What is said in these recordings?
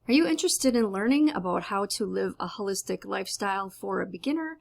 Are you interested in learning about how to live a holistic lifestyle for a beginner?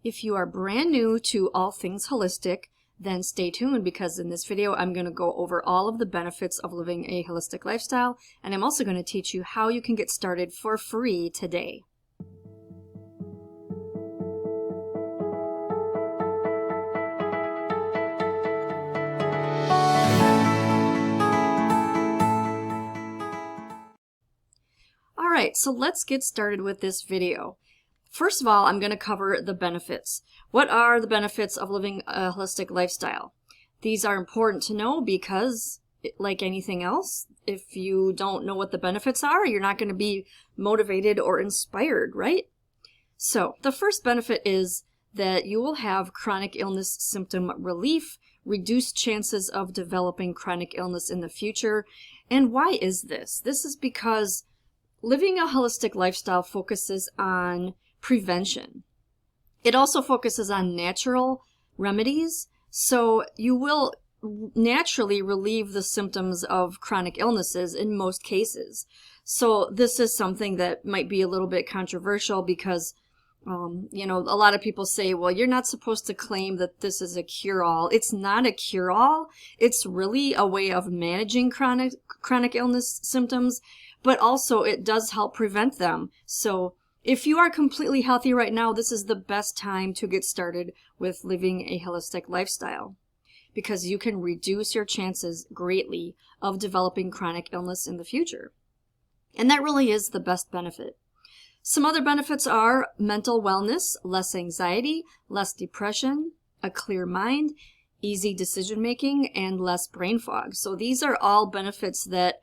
If you are brand new to all things holistic, then stay tuned because in this video I'm going to go over all of the benefits of living a holistic lifestyle, and I'm also going to teach you how you can get started for free today. Alright, so let's get started with this video. First of all, I'm going to cover the benefits. What are the benefits of living a holistic lifestyle? These are important to know because, like anything else, if you don't know what the benefits are, you're not going to be motivated or inspired, right? So, the first benefit is that you will have chronic illness symptom relief, reduced chances of developing chronic illness in the future. And why is this? This is because living a holistic lifestyle focuses on prevention. It also focuses on natural remedies, so you will naturally relieve the symptoms of chronic illnesses in most cases. So this is something that might be a little bit controversial because a lot of people say, well, you're not supposed to claim that this is a cure-all. It's not a cure-all. It's really a way of managing chronic illness symptoms, but also it does help prevent them. So if you are completely healthy right now, this is the best time to get started with living a holistic lifestyle because you can reduce your chances greatly of developing chronic illness in the future. And that really is the best benefit. Some other benefits are mental wellness, less anxiety, less depression, a clear mind, easy decision making, and less brain fog. So these are all benefits that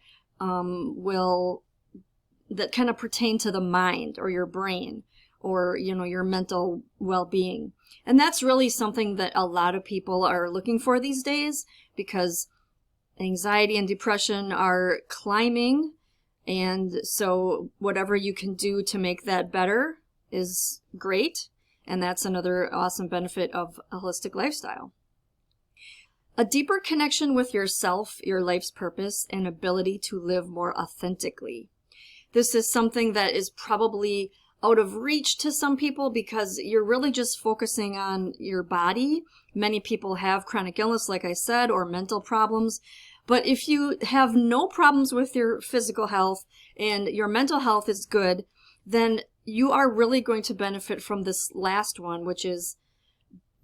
that kind of pertain to the mind or your brain or your mental well-being. And that's really something that a lot of people are looking for these days because anxiety and depression are climbing, and so whatever you can do to make that better is great, and that's another awesome benefit of a holistic lifestyle. A deeper connection with yourself, your life's purpose, and ability to live more authentically. This is something that is probably out of reach to some people because you're really just focusing on your body. Many people have chronic illness, like I said, or mental problems. But if you have no problems with your physical health and your mental health is good, then you are really going to benefit from this last one, which is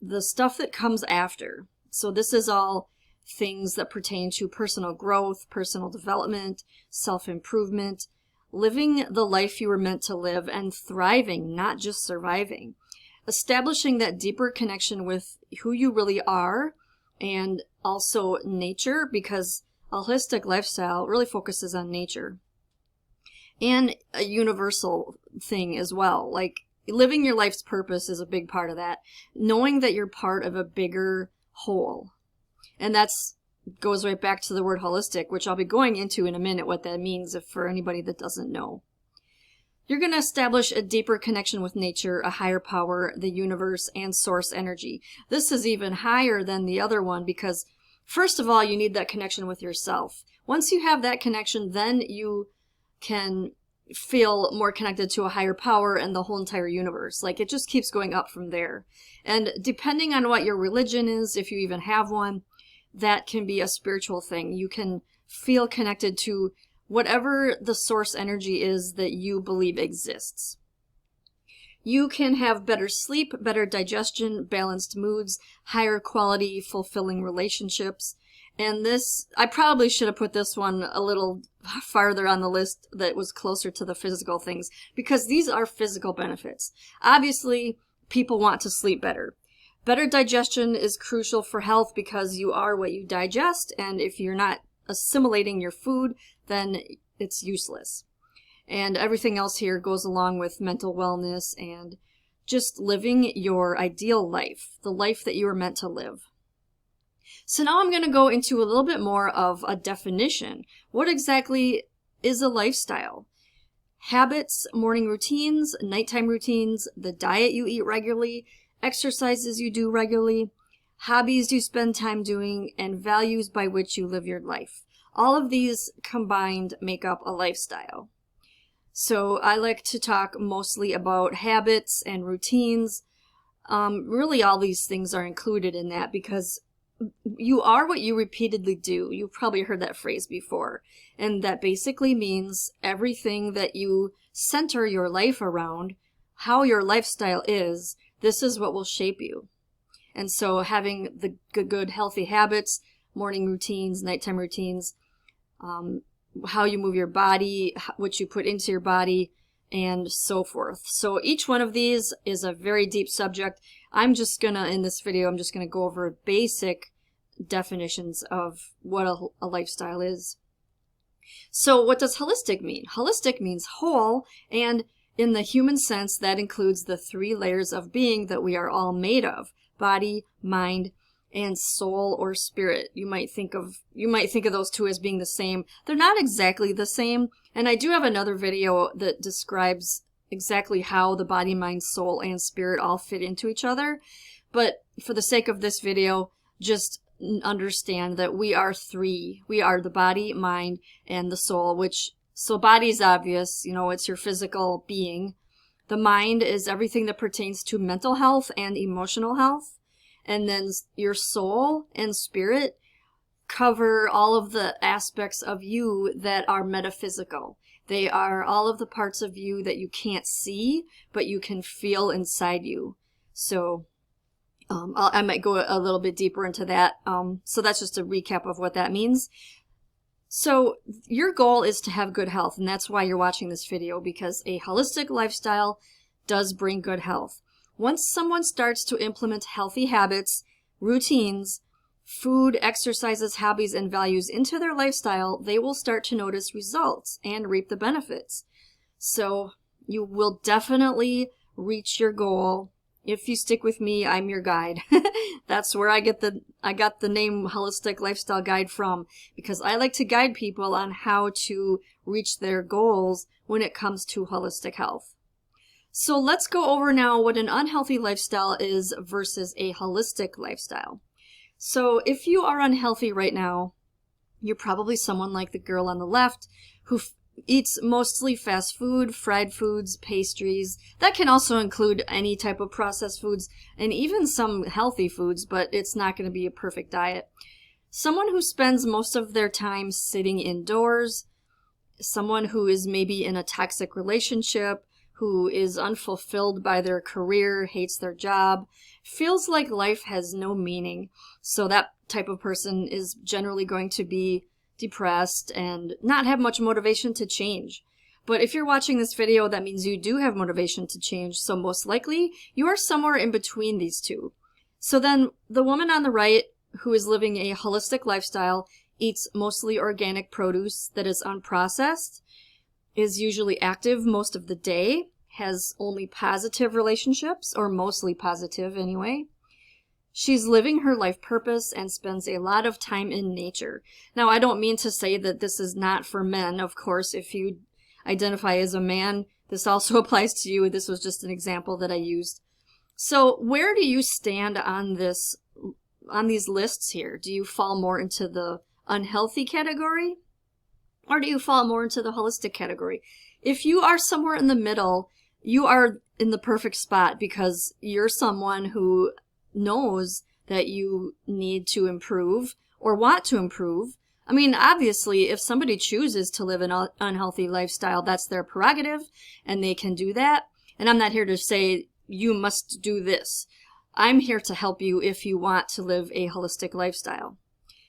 the stuff that comes after. So this is all things that pertain to personal growth, personal development, self-improvement, living the life you were meant to live, and thriving, not just surviving. Establishing that deeper connection with who you really are, and also nature, because a holistic lifestyle really focuses on nature. And a universal thing as well, like living your life's purpose is a big part of that. Knowing that you're part of a bigger whole. And that's goes right back to the word holistic, which I'll be going into in a minute what that means for anybody that doesn't know. You're going to establish a deeper connection with nature, a higher power, the universe, and source energy. This is even higher than the other one because, first of all, you need that connection with yourself. Once you have that connection, then you can feel more connected to a higher power and the whole entire universe. Like, it just keeps going up from there. And depending on what your religion is, if you even have one, that can be a spiritual thing. You can feel connected to whatever the source energy is that you believe exists. You can have better sleep, better digestion, balanced moods, higher quality, fulfilling relationships. And this, I probably should have put this one a little farther on the list that was closer to the physical things, because these are physical benefits. Obviously, people want to sleep better. Better digestion is crucial for health because you are what you digest, and if you're not assimilating your food, then it's useless. And everything else here goes along with mental wellness and just living your ideal life, the life that you were meant to live. So now I'm going to go into a little bit more of a definition. What exactly is a lifestyle? Habits, morning routines, nighttime routines, the diet you eat regularly, exercises you do regularly, hobbies you spend time doing, and values by which you live your life. All of these combined make up a lifestyle. So I like to talk mostly about habits and routines. Really all these things are included in that because you are what you repeatedly do. You've probably heard that phrase before. And that basically means everything that you center your life around, how your lifestyle is, this is what will shape you. And so having the good healthy habits, morning routines, nighttime routines, how you move your body, what you put into your body, and so forth. So each one of these is a very deep subject. In this video, I'm just gonna go over basic definitions of what a lifestyle is. So what does holistic mean? Holistic means whole, and in the human sense, that includes the 3 layers of being that we are all made of: body, mind, and soul or spirit. You might think of those two as being the same. They're not exactly the same, and I do have another video that describes exactly how the body, mind, soul, and spirit all fit into each other. But for the sake of this video, just understand that we are 3. We are the body, mind, and the soul, so body is obvious, it's your physical being. The mind is everything that pertains to mental health and emotional health. And then your soul and spirit cover all of the aspects of you that are metaphysical. They are all of the parts of you that you can't see, but you can feel inside you. So I might go a little bit deeper into that. So that's just a recap of what that means. So your goal is to have good health, and that's why you're watching this video, because a holistic lifestyle does bring good health. Once someone starts to implement healthy habits, routines, food, exercises, hobbies, and values into their lifestyle, they will start to notice results and reap the benefits. So you will definitely reach your goal. If you stick with me, I'm your guide. That's where I got the name Holistic Lifestyle Guide from, because I like to guide people on how to reach their goals when it comes to holistic health. So let's go over now what an unhealthy lifestyle is versus a holistic lifestyle. So if you are unhealthy right now, you're probably someone like the girl on the left who eats mostly fast food, fried foods, pastries. That can also include any type of processed foods and even some healthy foods, but it's not going to be a perfect diet. Someone who spends most of their time sitting indoors, someone who is maybe in a toxic relationship, who is unfulfilled by their career, hates their job, feels like life has no meaning. So that type of person is generally going to be depressed and not have much motivation to change. But if you're watching this video, that means you do have motivation to change. So most likely you are somewhere in between these two. So then the woman on the right, who is living a holistic lifestyle, eats mostly organic produce that is unprocessed, is usually active most of the day, has only positive relationships, or mostly positive anyway. She's living her life purpose and spends a lot of time in nature. Now, I don't mean to say that this is not for men. Of course, if you identify as a man, this also applies to you. This was just an example that I used. So where do you stand on these lists here? Do you fall more into the unhealthy category, or do you fall more into the holistic category? If you are somewhere in the middle, you are in the perfect spot, because you're someone who knows that you need to improve or want to improve. I mean, obviously, if somebody chooses to live an unhealthy lifestyle, that's their prerogative, and they can do that. And I'm not here to say you must do this. I'm here to help you if you want to live a holistic lifestyle.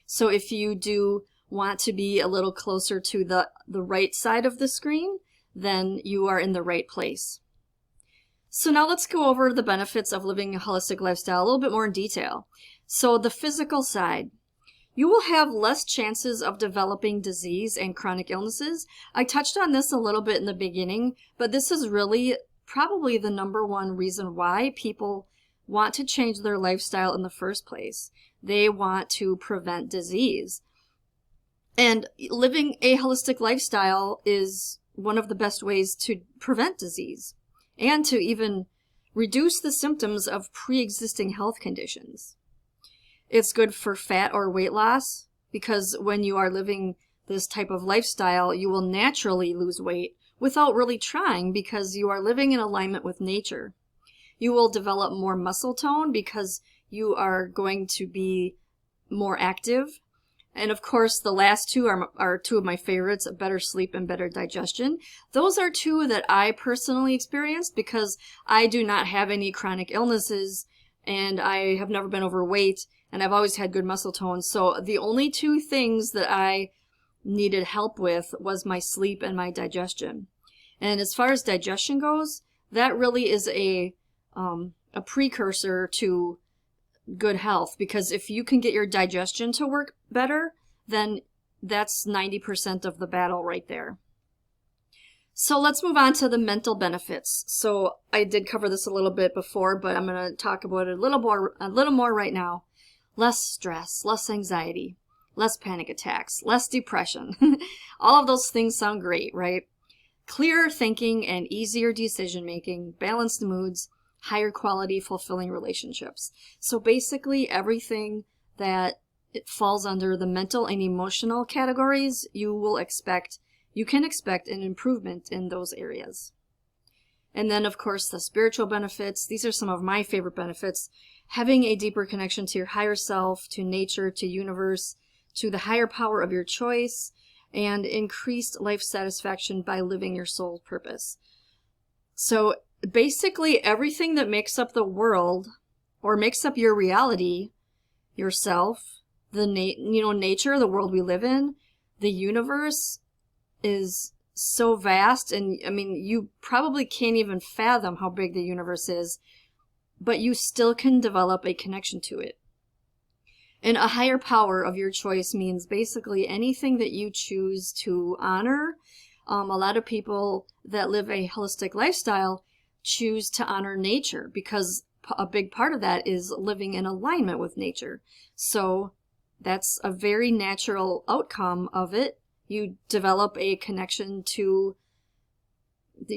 So if you do want to be a little closer to the right side of the screen, then you are in the right place. So now let's go over the benefits of living a holistic lifestyle a little bit more in detail. So the physical side. You will have less chances of developing disease and chronic illnesses. I touched on this a little bit in the beginning, but this is really probably the #1 reason why people want to change their lifestyle in the first place. They want to prevent disease. And living a holistic lifestyle is one of the best ways to prevent disease and to even reduce the symptoms of pre-existing health conditions. It's good for fat or weight loss, because when you are living this type of lifestyle, you will naturally lose weight without really trying because you are living in alignment with nature. You will develop more muscle tone because you are going to be more active. And of course, the last two are two of my favorites, better sleep and better digestion. Those are two that I personally experienced because I do not have any chronic illnesses and I have never been overweight and I've always had good muscle tone. So the only two things that I needed help with was my sleep and my digestion. And as far as digestion goes, that really is a precursor to good health, because if you can get your digestion to work better, then that's 90% of the battle right there. So let's move on to the mental benefits. So I did cover this a little bit before, but I'm going to talk about it a little more right now. Less stress, less anxiety, less panic attacks, less depression. All of those things sound great, right? Clearer thinking and easier decision making, balanced moods, higher quality, fulfilling relationships. So basically everything that it falls under the mental and emotional categories, you can expect an improvement in those areas. And then of course the spiritual benefits. These are some of my favorite benefits. Having a deeper connection to your higher self, to nature, to universe, to the higher power of your choice, and increased life satisfaction by living your soul purpose. So basically everything that makes up the world or makes up your reality, yourself, nature, the world we live in, the universe is so vast. And I mean, you probably can't even fathom how big the universe is, but you still can develop a connection to it. And a higher power of your choice means basically anything that you choose to honor. A lot of people that live a holistic lifestyle choose to honor nature because a big part of that is living in alignment with nature. So that's a very natural outcome of it. You develop a connection to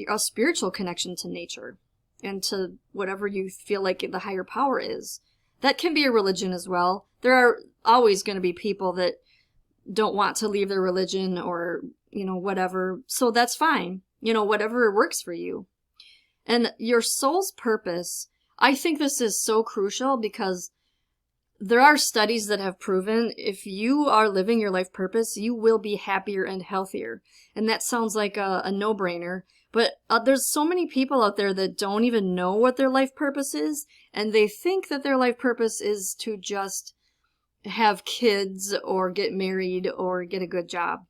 a spiritual connection to nature and to whatever you feel like the higher power is. That can be a religion as well. There are always going to be people that don't want to leave their religion or, whatever. So that's fine. Whatever works for you. And your soul's purpose, I think this is so crucial because there are studies that have proven if you are living your life purpose, you will be happier and healthier. And that sounds like a no-brainer. But there's so many people out there that don't even know what their life purpose is. And they think that their life purpose is to just have kids or get married or get a good job.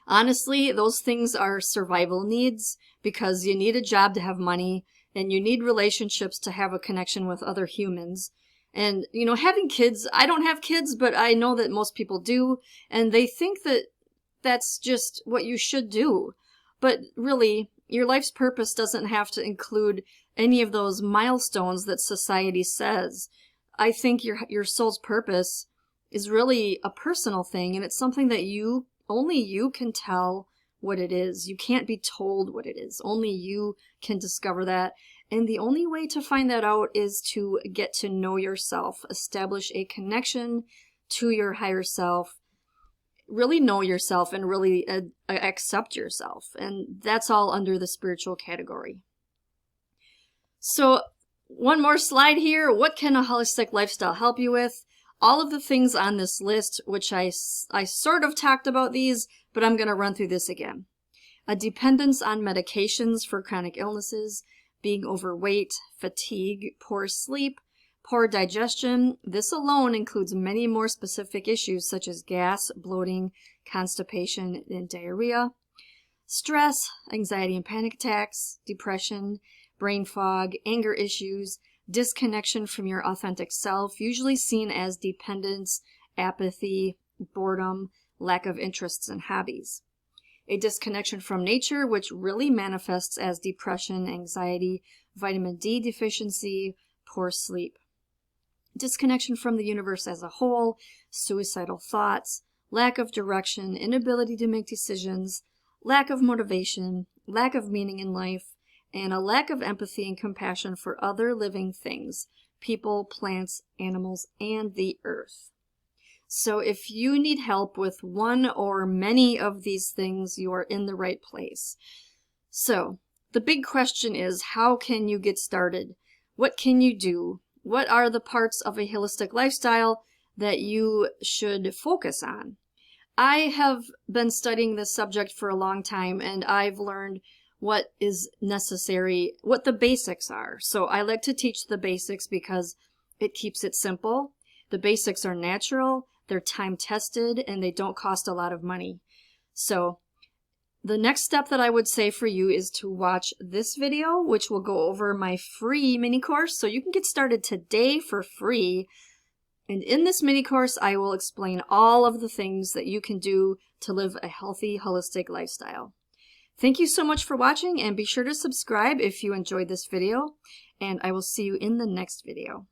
Honestly, those things are survival needs because you need a job to have money and you need relationships to have a connection with other humans. And, having kids, I don't have kids, but I know that most people do. And they think that that's just what you should do. But really, your life's purpose doesn't have to include any of those milestones that society says. I think your soul's purpose is really a personal thing, and it's something that only you can tell what it is. You can't be told what it is. Only you can discover that. And the only way to find that out is to get to know yourself, establish a connection to your higher self, really know yourself and really accept yourself. And that's all under the spiritual category. So one more slide here. What can a holistic lifestyle help you with? All of the things on this list, which I sort of talked about these, but I'm going to run through this again. A dependence on medications for chronic illnesses, being overweight, fatigue, poor sleep, poor digestion. This alone includes many more specific issues such as gas, bloating, constipation, and diarrhea. Stress, anxiety and panic attacks, depression, brain fog, anger issues, disconnection from your authentic self, usually seen as dependence, apathy, boredom, lack of interests and hobbies. A disconnection from nature, which really manifests as depression, anxiety, vitamin D deficiency, poor sleep. Disconnection from the universe as a whole, suicidal thoughts, lack of direction, inability to make decisions, lack of motivation, lack of meaning in life, and a lack of empathy and compassion for other living things, people, plants, animals, and the earth. So if you need help with one or many of these things, you are in the right place. So the big question is, how can you get started? What can you do? What are the parts of a holistic lifestyle that you should focus on? I have been studying this subject for a long time, and I've learned what is necessary, what the basics are. So I like to teach the basics because it keeps it simple. The basics are natural, they're time-tested, and they don't cost a lot of money. So the next step that I would say for you is to watch this video, which will go over my free mini course. So you can get started today for free. And in this mini course, I will explain all of the things that you can do to live a healthy, holistic lifestyle. Thank you so much for watching, and be sure to subscribe if you enjoyed this video, and I will see you in the next video.